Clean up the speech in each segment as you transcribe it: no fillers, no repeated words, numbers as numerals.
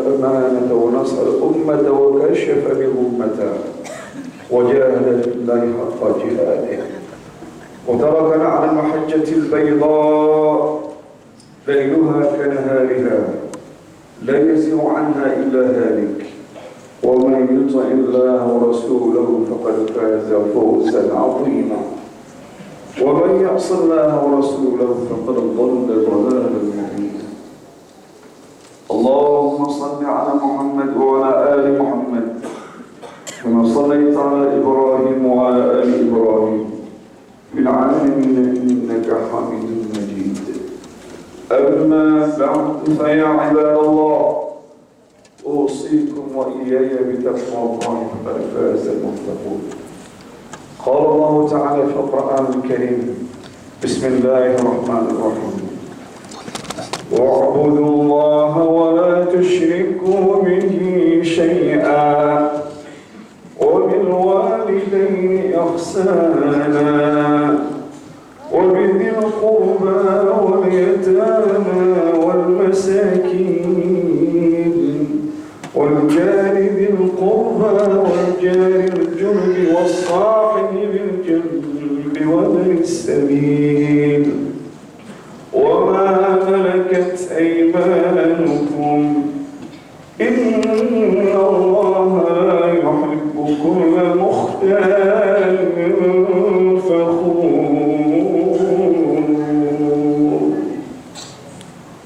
الأمانة ونصح الأمة وكشف بغمته وجاهد في الله حق جهاده وتركنا على المحجة البيضاء ليلها كنهارها لا يزيغ عنها إلا هالك ومن يطع الله ورسوله فقد فاز فوزا عظيما ومن يعص الله ورسوله فقد ضل ضلالا مبينا. اللهم صل على محمد وعلى آل محمد كما صليت على إبراهيم وعلى آل إبراهيم في العالمين إنك حميد مجيد. أما بعد فيا عباد الله أوصيكم وإياي بتقوى الله فقد فاز المتقون. قال الله تعالى في القرآن الكريم: بسم الله الرحمن الرحيم: واعبدوا الله ولا تشركوا به شيئا وبالوالدين إحسانا وبذي القربى واليتامى والمساكين والجار ذي القربى والجار الجنب والصاحب بالجنب وابن السبيل وما ملكت أيمانكم إن الله لا يحب كل مختال فخور.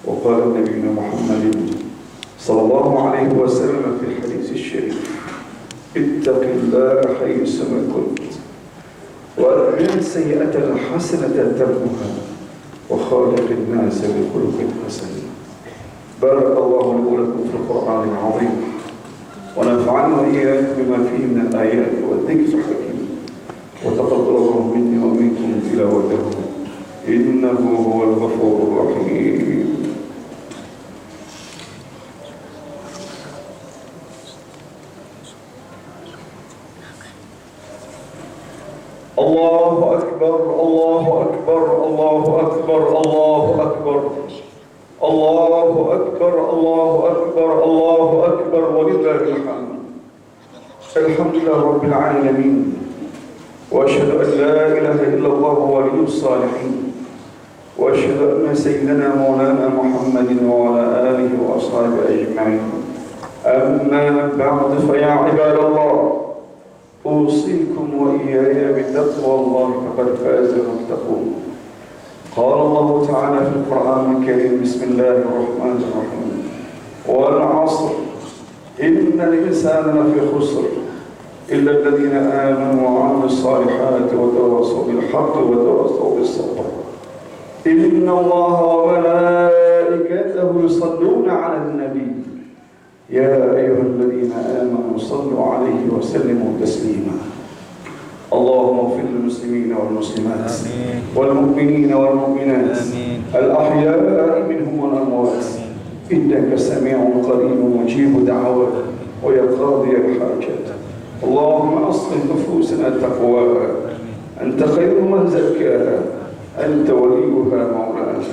وقال نبينا محمد صلى الله عليه وسلم في الحديث الشريف: اتق الله حيثما كنت وأتبع السيئة الحسنة تمحها وخالق الناس بخلق حسن. بارك الله لي ولكم في القرآن العظيم ونفعنا وإياكم بما فيه من الآيات والذكر الحكيم وتقبل الله مني ومنكم تلاوته إنه هو الغفور الرحيم. الله أكبر الله أكبر الله أكبر الله أكبر الله أكبر الله أكبر الله أكبر ولله الحمد. الحمد لله رب العالمين وأشهد أن لا إله إلا الله ولي الصالحين وأشهد أن سيدنا مولانا محمد وعلى آله وأصحابه أجمعين. أما بعد فيا عباد الله أوصيكم وإياي بتقوى الله فقد فاز المتقون. قال الله تعالى في القرآن الكريم: بسم الله الرحمن الرحيم: والعصر إن الإنسان لفي خسر إلا الذين آمنوا وعملوا الصالحات وتواصوا بالحق وتواصوا بالصبر إن الله وملائكته يصلون على النبي يا أيها الذين آمنوا صلوا عليه وسلموا تسليما. اللهم اغفر للمسلمين والمسلمات والمؤمنين والمؤمنات الأحياء منهم والأموات إنك سميع قريب مجيب دعوات ويا قاضي الحاجات. اللهم أصلح نفوسنا تقواها أنت خير من زكاها أنت وليها مولانا.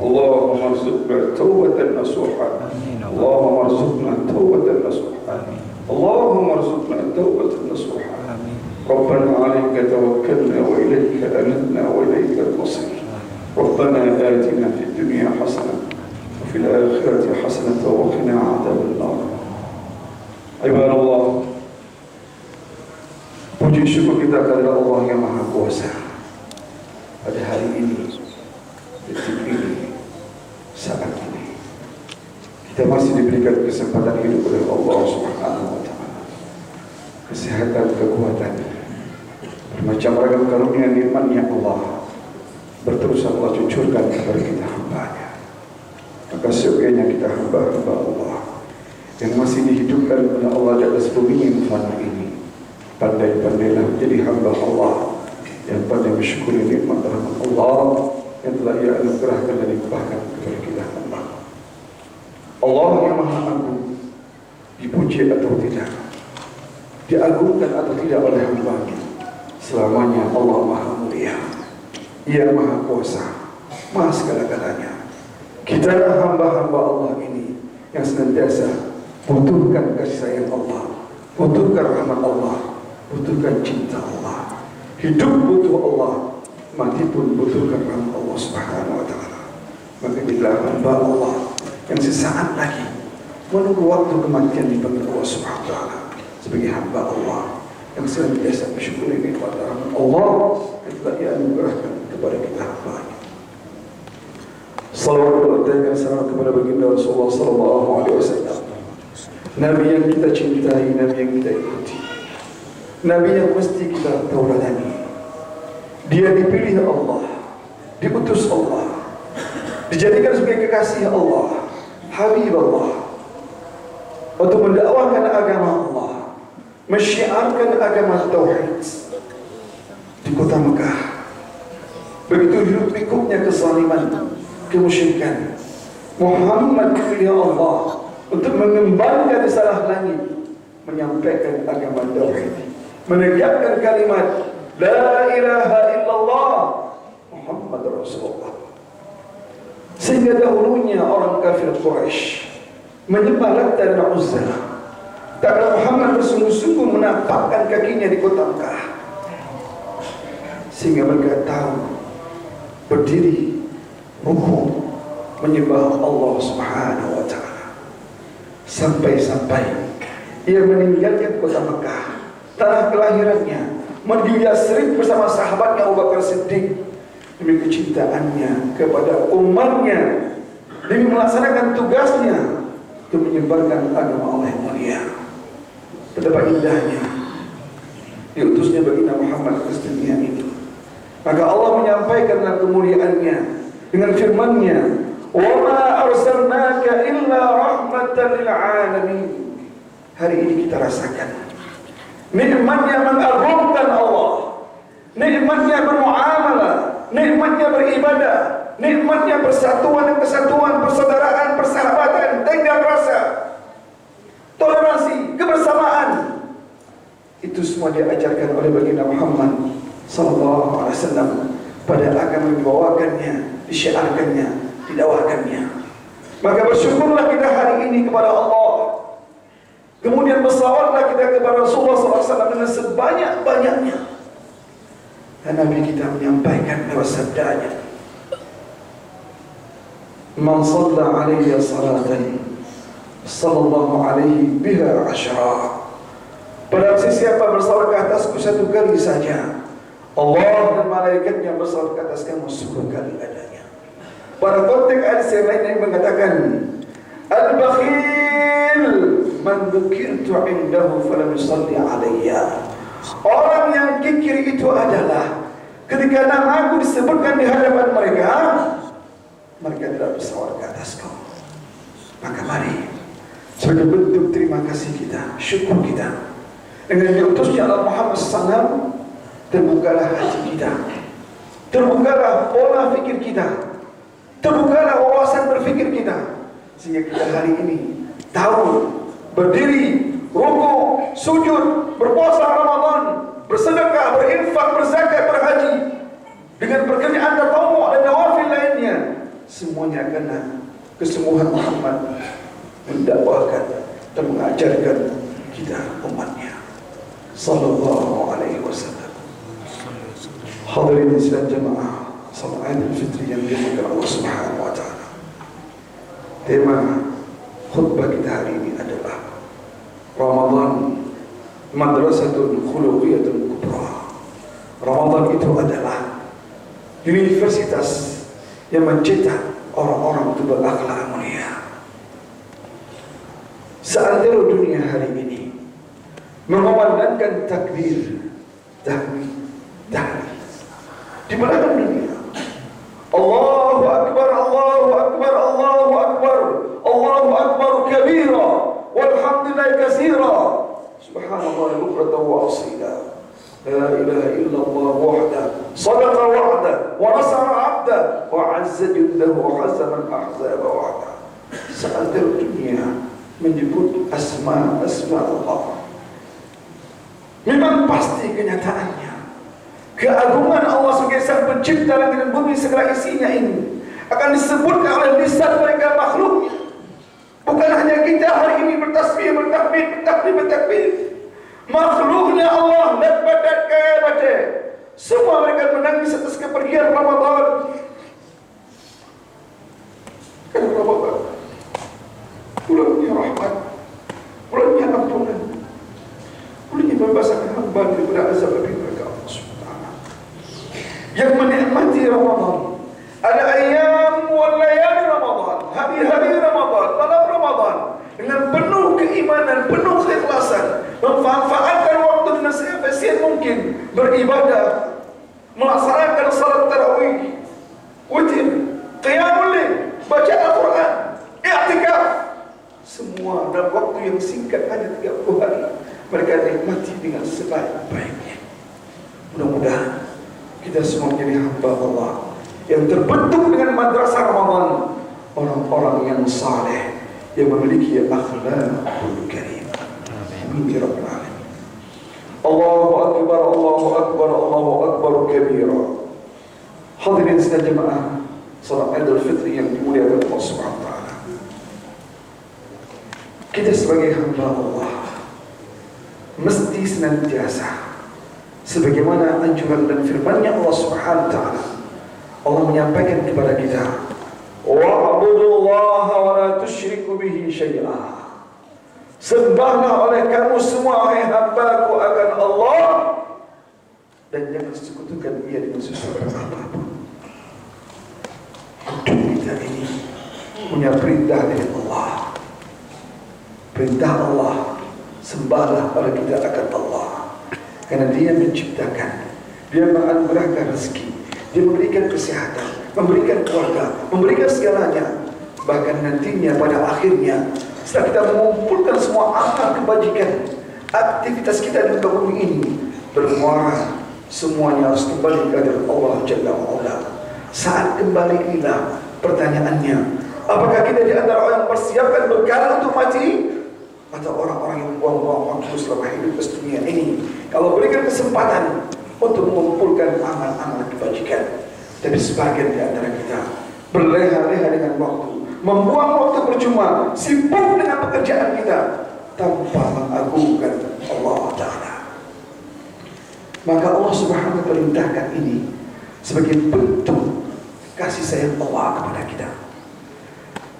اللهم ارزقنا توبة نصوحا اللهم ارزقنا توبة نصوحا اللهم ارزقنا توبة نصوحا. ربنا عليك توكلنا وإليك أنبنا وإليك المصير. ربنا آتنا في الدنيا حسنة وفي الآخرة حسنة وقنا عذاب النار. عباد Allah, puji syukur kita kepada Allah yang Maha Kuasa. Pada hari ini, detik ini, saat ini, kita masih diberikan kesempatan hidup oleh Allah Subhanahu wa Ta'ala, kesehatan, kekuatan, bermacam ragam karunia nikmat-Nya Allah berterus Allah cucurkan kepada kita hamba-Nya. Maka seyogyanya kita hamba-hamba Allah yang masih dihidupkan oleh Allah di atas bumi yang fana ini, pandai-pandailah menjadi hamba Allah yang pandai bersyukuri nikmat rahmat Allah yang telah Ia anugerahkan dan limpahkan kepada kita hamba. Allah yang Maha Agung, dipuji atau tidak, diagungkan atau tidak oleh hamba-Nya, selamanya Allah Maha Mulia. Ia Maha Kuasa, Maha segala-galanya. Kita hamba-hamba Allah ini yang senantiasa butuhkan kasih sayang Allah, butuhkan rahmat Allah, butuhkan cinta Allah. Hidup butuh Allah, mati pun butuhkan rahmat Allah Subhanahu wa ta'ala. Maka bila hamba Allah yang sesaat lagi menunggu waktu kematian dipanggil Allah Subhanahu wa ta'ala sebagai hamba Allah yang senantiasa bersyukur kepada rahmat Allah yang telah Dia anugerahkan kepada kita hamba-Nya. Salawat dan salam kepada baginda Rasulullah sallallahu alaihi wasallam, Nabi yang kita cintai, Nabi yang kita ikuti, Nabi yang mesti kita tauladani. Dia dipilih Allah, diutus Allah, dijadikan sebagai kekasih Allah, Habib Allah, untuk mendakwahkan agama Allah, mensyiarkan agama tauhid di kota Mekah. Begitu hidup pikuknya kezaliman, kemusyrikan, Muhammad dipilih Allah untuk mengembangkan salah langit, menyampaikan agama tauhid, menegakkan kalimat La ilaha illallah Muhammad Rasulullah. Sehingga dahulunya orang kafir Quraisy menyembah Lat dan Uzza, tak kala Muhammad bersungguh-sungguh menampakkan kakinya di kota Mekah, sehingga mereka tahu berdiri rukuk menyembah Allah Subhanahu wa ta'ala. Sampai-sampai ia meninggalkan kota Mekah, tanah kelahirannya, menuju Yasrib bersama sahabatnya Abu Bakar Siddiq demi kecintaannya kepada umatnya, demi melaksanakan tugasnya untuk menyebarkan agama Allah yang mulia. Betapa indahnya diutusnya baginda Muhammad ke dunia ini. Maka Allah menyampaikan dalam kemuliaannya dengan firman-Nya, "Wa ma arsalnaka illa rahmatan lil alamin." Hari ini kita rasakan nikmatnya mengagungkan Allah, nikmatnya bermuamalah, nikmatnya beribadah, nikmatnya persatuan dan kesatuan, persaudaraan, persahabatan, tenggang rasa, toleransi, kebersamaan. Itu semua diajarkan oleh baginda Muhammad sallallahu alaihi wasallam pada agama yang dibawakannya, disyiarkannya, didakwakannya. Maka bersyukurlah kita hari ini kepada Allah. Kemudian bersalawatlah kita kepada Rasulullah SAW dengan sebanyak-banyaknya. Dan Nabi kita menyampaikan lewat sabdanya, "Man shalla 'alayya salatan sallallahu alaihi biha 'ashra." Pada siapa bersalawat ke atasku satu kali saja, Allah dan malaikatnya bersalawat ke atas kamu 10 kali adanya. Pada konteks hadis yang lain yang mengatakan, "Al-bakhil man dzukirtu 'indahu falam yusalli 'alayya." Orang yang kikir itu adalah ketika namaku disebutkan di hadapan mereka, mereka tidak bersalawat ke atasku. Maka mari sebagai bentuk terima kasih kita, syukur kita dengan diutusnya Allah Muhammad SAW, terbukalah hati kita, terbukalah pola fikir kita, terbukalah wawasan berfikir kita, sehingga kita hari ini tahu berdiri, rukuk, sujud, berpuasa Ramadan, bersedekah, berinfak, berzakat, berhaji, dengan pekerjaan tatawwu dan nawafil lainnya, semuanya karena kesungguhan Muhammad mendakwahkan dan mengajarkan kita umatnya sallallahu alaihi wasallam. Hadirin sekalian jemaah salat Idul Fitri yang dimuliakan Allah Subhanahu wa taala. Tema khutbah kita hari ini adalah Ramadan Madrasatul Khuluqiyatul Kubra. Ramadan itu adalah universitas yang mencetak orang-orang itu berakhlak mulia. Seantero dunia hari ini mengumandangkan takbir, tahmid, tahlil di belahan dunia, Allahu Akbar, Allahu Akbar, Allahu Akbar, Allahu Akbar kabira, walhamdulillah katsira, subhanallah bukratan wa asila, la ilaha illallah wahda, sadaqa wa'da, wa nasara 'abda, wa 'azza jundahu, wa hazama al-ahzaba wahda. Seantero dunia menyebut asma Allah, memang pasti kenyataannya keagungan Allah sebagai Sang Pencipta langit dan bumi segala isinya ini akan disebutkan oleh lisan mereka makhluknya. Bukan hanya kita hari ini bertasbih bertahmid, bertakbir. Makhluknya Allah dan badan kaya. Semua mereka menangis atas kepergian Ramadan. Karena Ramadan bulannya rahmat, bulannya ampunan, bulannya membebaskan hamba daripada azab api neraka Allah SWT. Yang menikmati Ramadan, ada ayam wal layali Ramadan, hari-hari Ramadan, malam Ramadan, dengan penuh keimanan, penuh keikhlasan, memanfaatkan waktu dengan seefisien mungkin, beribadah, melaksanakan salat tarawih, witir, qiyamul lail, baca Al-Quran, i'tikaf, semua dalam waktu yang singkat hanya 30 hari mereka nikmati dengan sebaik-baiknya. Mudah-mudahan kita semua menjadi hamba Allah yang terbentuk dengan madrasah Ramadan, orang-orang yang saleh, yang memiliki akhlakul karim. Amin ya rabbal alamin. Allahu akbar, Allahu akbar, Allahu akbar kabira. Hadirin sekalian jemaah salat Idul Fitri yang dimuliakan Allah Subhanahu wa taala. Kita sebagai hamba Allah mesti senantiasa sebagaimana anjuran dan firman-Nya Allah Subhanahu wa taala. Allah menyampaikan kepada kita, wa'budullaha wa la tusyriku bihi syai'a. Sembahlah oleh kamu semua hai hamba-Ku akan Allah dan jangan sekutukan Ia dengan sesuatu apapun. Kita ini punya perintah dari Allah. Perintah Allah, sembahlah pada kita akan Allah, karena Dia menciptakan, Dia menganugerahkan rezeki, Dia memberikan kesehatan, memberikan keluarga, memberikan segalanya. Bahkan nantinya pada akhirnya, setelah kita mengumpulkan semua amal kebajikan, aktivitas kita di muka bumi ini bermuara, semuanya harus kembali kepada Allah Jalla wa'ala. Saat kembali inilah pertanyaannya, apakah kita di antara orang yang persiapkan bekal untuk mati, atau orang-orang yang buang-buang waktu selama hidup ke dunia ini kalau berikan kesempatan untuk mengumpulkan amal-amal kebajikan? Tapi sebagian di antara kita berleha-leha dengan waktu, membuang waktu percuma, sibuk dengan pekerjaan kita tanpa mengagungkan Allah Ta'ala. Maka Allah Subhanahu wa ta'ala perintahkan ini sebagai bentuk kasih sayang Allah kepada kita.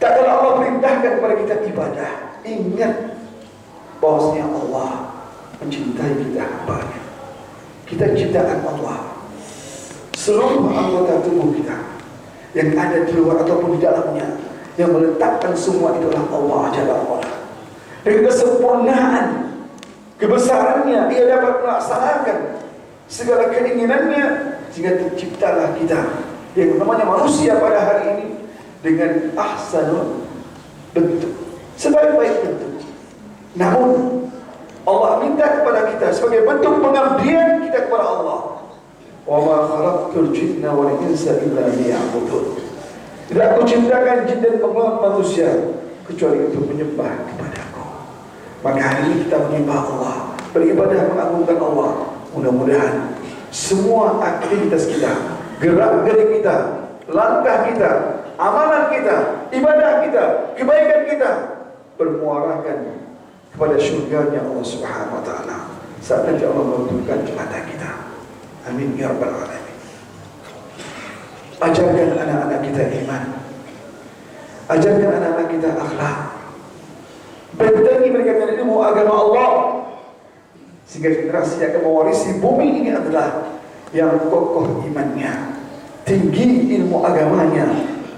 Tak kala Allah perintahkan kepada kita ibadah, ingat bahwasanya Allah mencintai kita hamba-Nya. Kita ciptaan Allah. Seluruh anggota tubuh kita yang ada di luar ataupun di dalamnya, yang meletakkan semua itulah Allah Jalla wa'ala. Dengan kesempurnaan, kebesarannya, Ia dapat melaksanakan segala keinginannya, sehingga terciptalah kita yang namanya manusia pada hari ini dengan ahsanul bentuk, sebaik-baik bentuk. Namun Allah minta kepada kita sebagai bentuk pengabdian kita kepada Allah, wa ma khalaqtul jinna wal insa illa liya'budun. Tidak Aku ciptakan jin dan manusia kecuali untuk menyembah kepadaku. Maka hari ini kita menyembah Allah, beribadah mengagungkan Allah. Mudah-mudahan semua aktivitas kita, gerak-gerik kita, langkah kita, amalan kita, ibadah kita, kebaikan kita bermuarakan kepada syurganya Allah Subhanahu wa ta'ala saat nanti Allah menentukan mata kita. Amin ya rabbal alamin. Ajarkan anak-anak kita iman, ajarkan anak-anak kita akhlak, bentengi mereka dengan ilmu agama Allah, sehingga generasi yang akan mewarisi bumi ini adalah yang kokoh imannya, tinggi ilmu agamanya,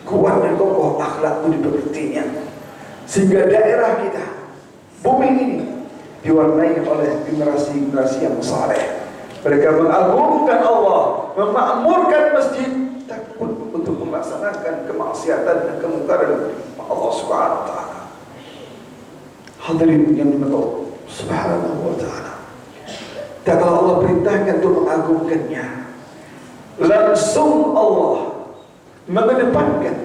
kuat dan kokoh akhlak budi pekertinya, sehingga daerah kita, bumi ini diwarnai oleh generasi-generasi yang saleh. Mereka mengagungkan Allah, memakmurkan masjid, takut untuk melaksanakan kemaksiatan dan kemungkaran Allah Subhanahu wa ta'ala. Hadirin yang dimuliakan Subhanahu wa ta'ala, tak kalau Allah perintahkan untuk mengagungkannya, langsung Allah mengedepankan,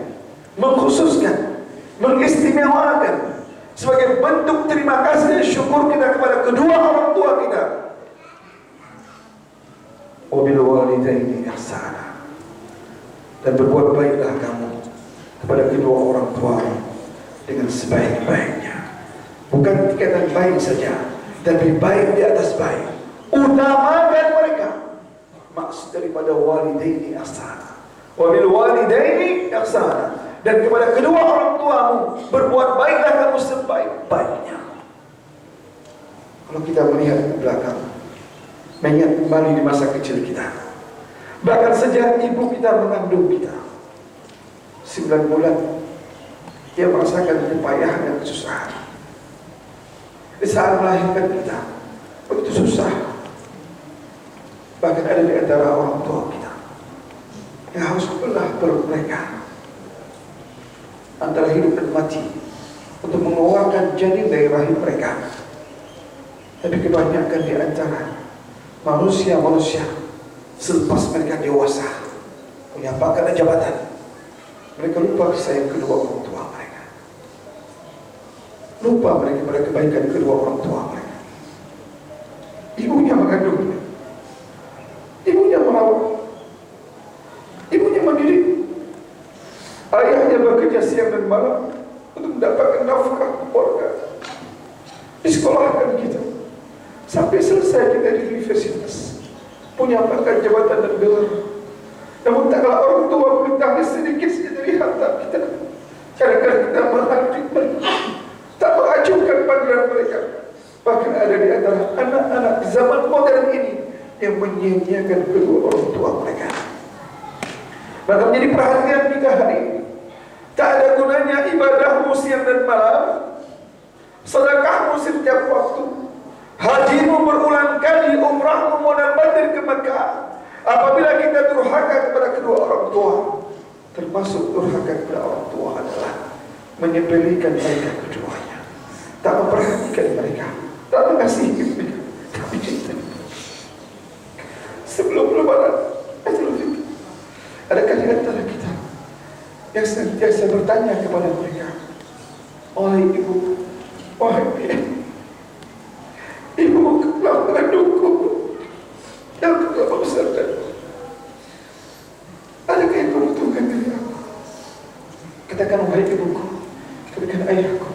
mengkhususkan, mengistimewakan sebagai bentuk terima kasih dan syukur kita kepada kedua orang tua kita. Wabil walidaini ihsana, dan berbuat baiklah kamu kepada kedua orang tua dengan sebaik-baiknya. Bukan tingkatan baik saja, tapi baik di atas baik. Utamakan mereka. Maksud daripada walidaini ihsana. Wa bil walidaini ihsana. Dan kepada kedua orang tuamu berbuat baiklah kamu sebaik-baiknya. Kalau kita melihat ke belakang, mengingat kembali di masa kecil kita, bahkan sejak ibu kita mengandung kita 9 bulan, dia merasakan kepayahan dan kesusahan. Di saat melahirkan kita begitu susah. Bahkan ada di antara orang tua kita yang harus belah perut mereka antara hidup dan mati untuk mengeluarkan janin dari rahim mereka. Tapi kebanyakan di antara manusia-manusia selepas mereka dewasa, punya pangkat dan jabatan, mereka lupa sayang kedua orang tua mereka. Lupa mereka pada kebaikan kedua orang tua mereka. Ibunya mengandungnya, ibunya merawat, ibunya mendidik, ayahnya bekerja siang dan malam untuk mendapatkan nafkah keluarga, disekolahkan kita sampai selesai kita di universitas, punya pangkat jabatan dan gelar. Namun tak kalah orang tua bertanya sedikit saja dari harta kita, kadang-kadang kita menghargai mereka, tak mengajukan panggilan mereka. Bahkan ada di antara anak-anak zaman modern ini yang menyia-nyiakan kedua orang tua mereka. Maka menjadi perhatian kita hari ini, tak ada gunanya ibadahmu siang dan malam, sedekahmu setiap waktu, hajimu berulang kali, umrahmu mondar-mandir ke Mekah, apabila kita durhaka kepada kedua orang tua. Termasuk durhaka kepada orang tua adalah menyepelekan mereka keduanya, tak memperhatikan mereka, tak mengasihi mereka, tapi cinta. Sebelum lebaran Idul Fitri, adakah di antara kita yang senantiasa bertanya kepada mereka, wahai ibu, wahai ayah, ibu telah mengandungku yang telah membesarkan. Adakah yang kau butuhkan dari aku? Katakan, wahai ibuku, katakan ayahku,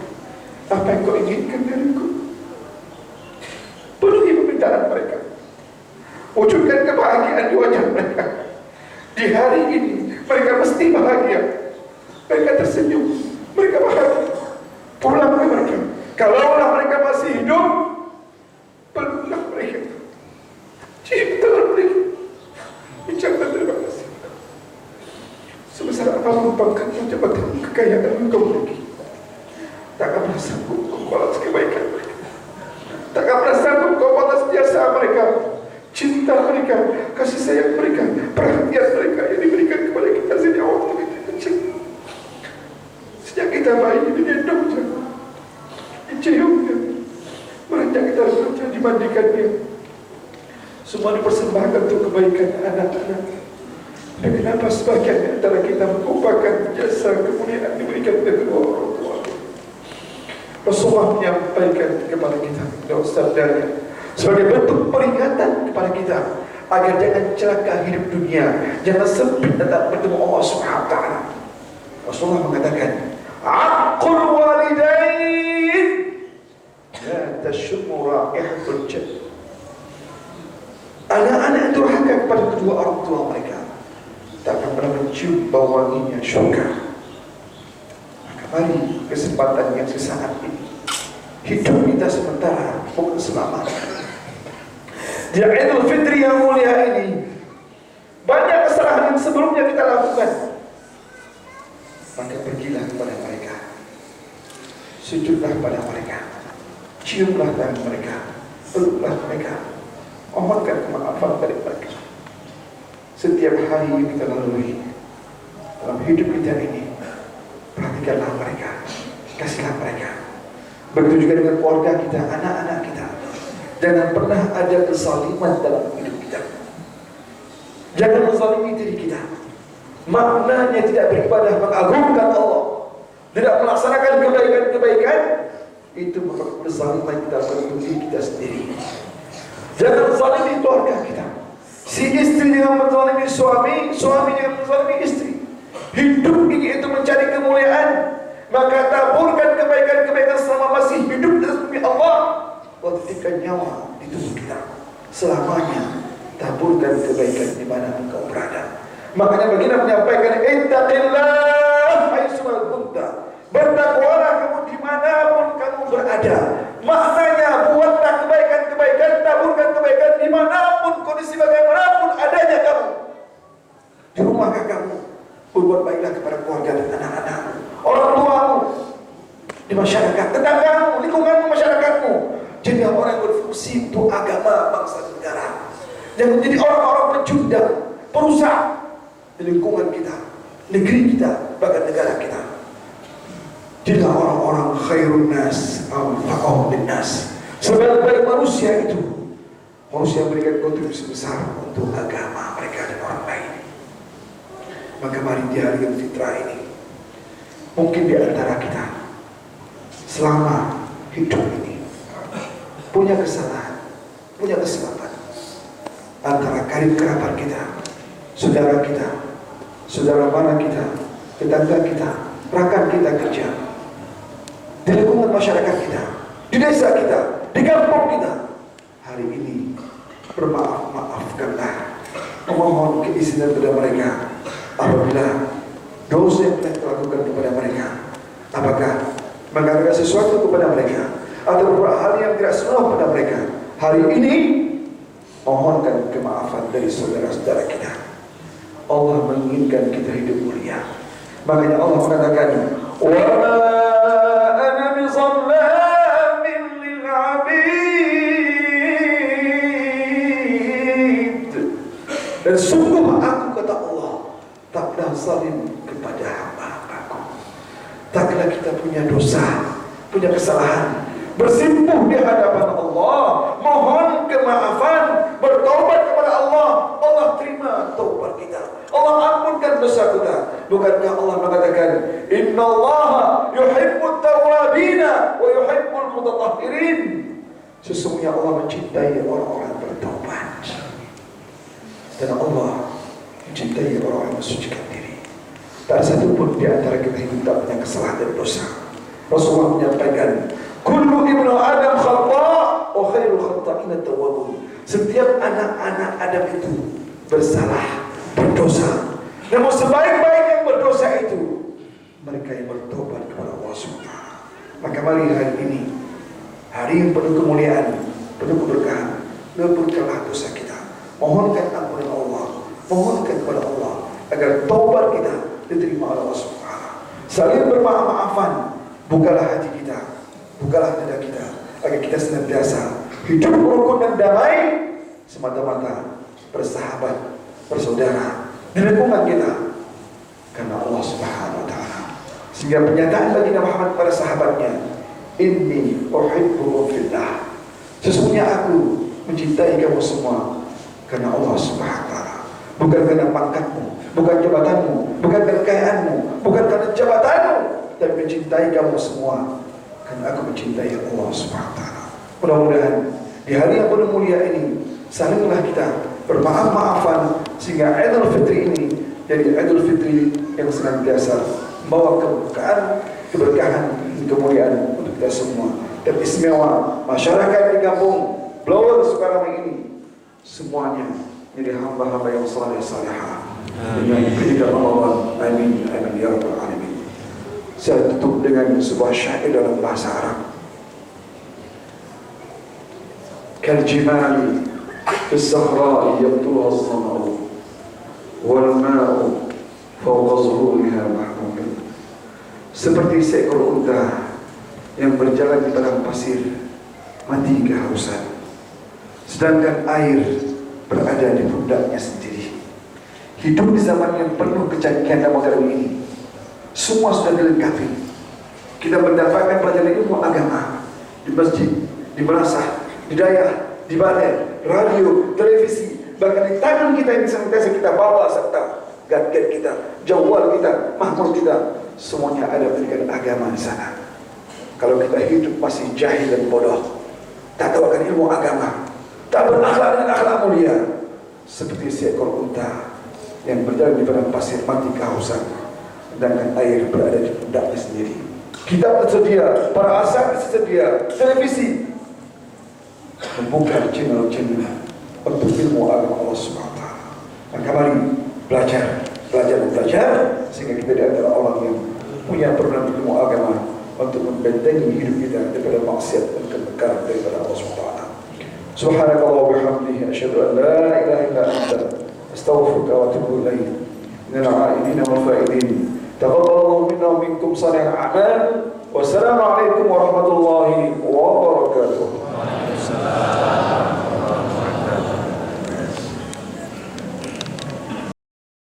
apa yang kau inginkan dariku? Penuhi permintaan mereka, wujudkan kebahagiaan di wajah mereka. Di hari ini mereka mesti bahagia, mereka tersenyum, mereka bahagia. Pulang ke mereka. Kalaulah mereka masih hidup, peluklah mereka, cintalah mereka, ucapkan terima kasih. Sebesar apapun pangkatmu, jabatan, kekayaan yang kau miliki, takkan pernah sanggup kau balas kebaikan mereka, takkan pernah sanggup kau balas jasa mereka, cinta mereka, kasih sayang mereka, perhatian mereka yang diberikan kepada kita sejak waktu kita kecil. Sejak kita bayi digendong, diciumnya, beranjak kita bekerja, dimandikannya, semua dipersembahkan untuk kebaikan anak-anak. Dan kenapa sebagian antara kita melupakan jasa kemuliaan diberikan kepada kedua orang tua? Rasulullah menyampaikan kepada kita dalam sabdanya sebagai bentuk peringatan kepada kita agar jangan celaka hidup dunia, jangan sempit datang bertemu Allah Subhanahu wa taala. Rasulullah mengatakan, "Aqul walidain la tashmu raihatul jannah." Anak-anak yang durhaka kepada kedua orang tua mereka tak akan pernah mencium bau wanginya syurga. Maka mari kesempatan yang sesaat ini, hidup kita sementara, bukan selamanya. Di Idul Fitri yang mulia ini, banyak kesalahan yang sebelumnya kita lakukan. Maka pergilah kepada mereka, sujudlah pada mereka, ciumlah tangan mereka, peluklah mereka, mohonkan kemaafan dari mereka. Setiap hari yang kita lalui dalam hidup kita ini, perhatikanlah mereka, kasihlah mereka. Begitu juga dengan keluarga kita, anak-anak kita. Jangan pernah ada kezaliman dalam hidup kita. Jangan menzalimi diri kita. Maknanya tidak beribadah, mengagungkan Allah, tidak melaksanakan kebaikan-kebaikan, itu merupakan kezaliman kita pada diri kita sendiri. Jangan zalimi keluarga kita. Si istri dengan menzalimi suami, suami dengan menzalimi istri. Hidup ini itu mencari kemuliaan, maka taburkan kebaikan-kebaikan selama masih hidup membersihkan nyawa di tubuh kita. Selamanya taburkan kebaikan di mana engkau berada. Makanya baginda menyampaikan, ittaqillah haitsu kunta. Bertakwalah kamu dimanapun kamu berada. Maknanya buatlah kebaikan-kebaikan, taburkan kebaikan dimanapun, kondisi bagaimanapun adanya kamu. Di rumahkah kamu, berbuat baiklah kepada keluarga dan anak-anakmu, orang tuamu, di masyarakat, tetanggamu, lingkunganmu, masyarakatmu. Jadi orang yang berfungsi untuk agama, bangsa, dan negara. Jangan menjadi orang-orang pecundang, perusak di lingkungan kita, negeri kita, bahkan negara kita. Jadilah orang-orang khairun nas, anfa'uhum linnas. Sebaik-baik manusia itu manusia yang memberikan kontribusi besar untuk agama mereka dan orang lain. Maka mari di hari Idul Fitri ini, mungkin di antara kita selama hidup ini punya kesalahan, punya kesalahan antara karib kerabat kita, saudara kita, saudara mara kita, tetangga kita, rekan kita kerja, di lingkungan masyarakat kita, di desa kita, di kampung kita. Hari ini bermaaf-maafkanlah, memohon keizinan kepada mereka apabila dosa yang telah dilakukan kepada mereka, apakah mengatakan sesuatu kepada mereka atau beberapa hal yang tidak senonoh pada mereka. Hari ini mohonkan kemaafan dari saudara-saudara kita. Allah menginginkan kita hidup mulia. Makanya Allah mengatakan, wa ma ana bizallamin lil 'abid. Dan sungguh aku, kata Allah, taklah zalim kepada hamba-hambaku. Taklah kita punya dosa, punya kesalahan, bersimpuh di hadapan Allah, mohon kemaafan, bertaubat kepada Allah. Allah terima taubat kita, Allah ampunkan dosa kita. Bukankah Allah mengatakan, innallaha yuhibbut tawwabina wa yuhibbul mutatahhirin. Sesungguhnya Allah mencintai orang-orang bertaubat, dan Allah mencintai orang-orang yang mensucikan diri. Tak ada satu pun di antara kita hidup tak punya kesalahan dan dosa. Rasulullah menyampaikan, kullu ibnu Adam khata' wa khairul khata'ina tawwabun. Setiap anak-anak Adam itu bersalah, berdosa. Namun sebaik-baik yang berdosa itu mereka yang bertobat kepada Allah SWT. Maka mari hari ini, hari yang penuh kemuliaan, penuh keberkahan, lepaskanlah dosa kita. Mohonkan ampunan Allah, mohonkan kepada Allah agar taubat kita diterima oleh Allah SWT. Saling bermaaf-maafan, bukalah hati kita, bukalah dada kita, agar kita senantiasa hidup rukun dan damai, semata-mata bersahabat, bersaudara di lingkungan kita, karena Allah Subhanahu wa Ta'ala. Sehingga pernyataan baginda Muhammad pada sahabatnya, inni uhibbukum fillah, sesungguhnya aku mencintai kamu semua karena Allah Subhanahu wa Ta'ala. Bukan karena pangkatmu, bukan jabatanmu, bukan karena kekayaanmu, bukan karena jabatanmu, tapi mencintai kamu semua karena aku mencintai Allah Subhanahu wa Ta'ala. Mudah-mudahan di hari yang penuh mulia ini salinglah kita bermaaf-maafan, sehingga Idul Fitri ini jadi Idul Fitri yang senantiasa membawa keberkahan, kemuliaan untuk kita semua. Dan istimewa masyarakat di kampung Blowers Sukarame ini semuanya jadi hamba-hamba yang saleh-salehah dengan predikat Allah. Amin, amin ya rabbal alamin. Saya tutup dengan sebuah syair dalam bahasa Arab. Kal jimali في الصحراء يبطلها الظمأ والماء فوق ظهورها محمول. Seperti seekor unta yang berjalan di padang pasir, mati kehausan, sedangkan air berada di pundaknya sendiri. Hidup di zaman yang penuh kecanggihan dan modern ini, semua sudah dilengkapi. Kita mendapatkan pelajaran ilmu agama di masjid, di madrasah, di daerah, di balai, radio, televisi, bahkan di tangan kita yang senantiasa kita bawa serta gadget kita, jawal kita, mahmur kita, semuanya ada pendidikan agama di sana. Kalau kita hidup masih jahil dan bodoh, tak tahu akan ilmu agama, tak berakhlak dengan akhlak mulia, seperti seekor unta yang berjalan di padang pasir mati kehausan, sedangkan air berada di pundaknya sendiri. Kitab tersedia, para asal tersedia, televisi, membuka channel-channel untuk ilmu agama Allah SWT. Maka mari belajar sehingga kita di antara orang yang punya program ilmu agama untuk membentengi hidup kita daripada maksiat dan kemungkaran daripada Allah SWT. Subhanakallah wa bihamdihi asyhadu an la ilaha illa anta astaghfiruka wa atubu ilaik. Minal a'idin wal fa'idin. Taqabbalallahu minna wa minkum salihal a'mal.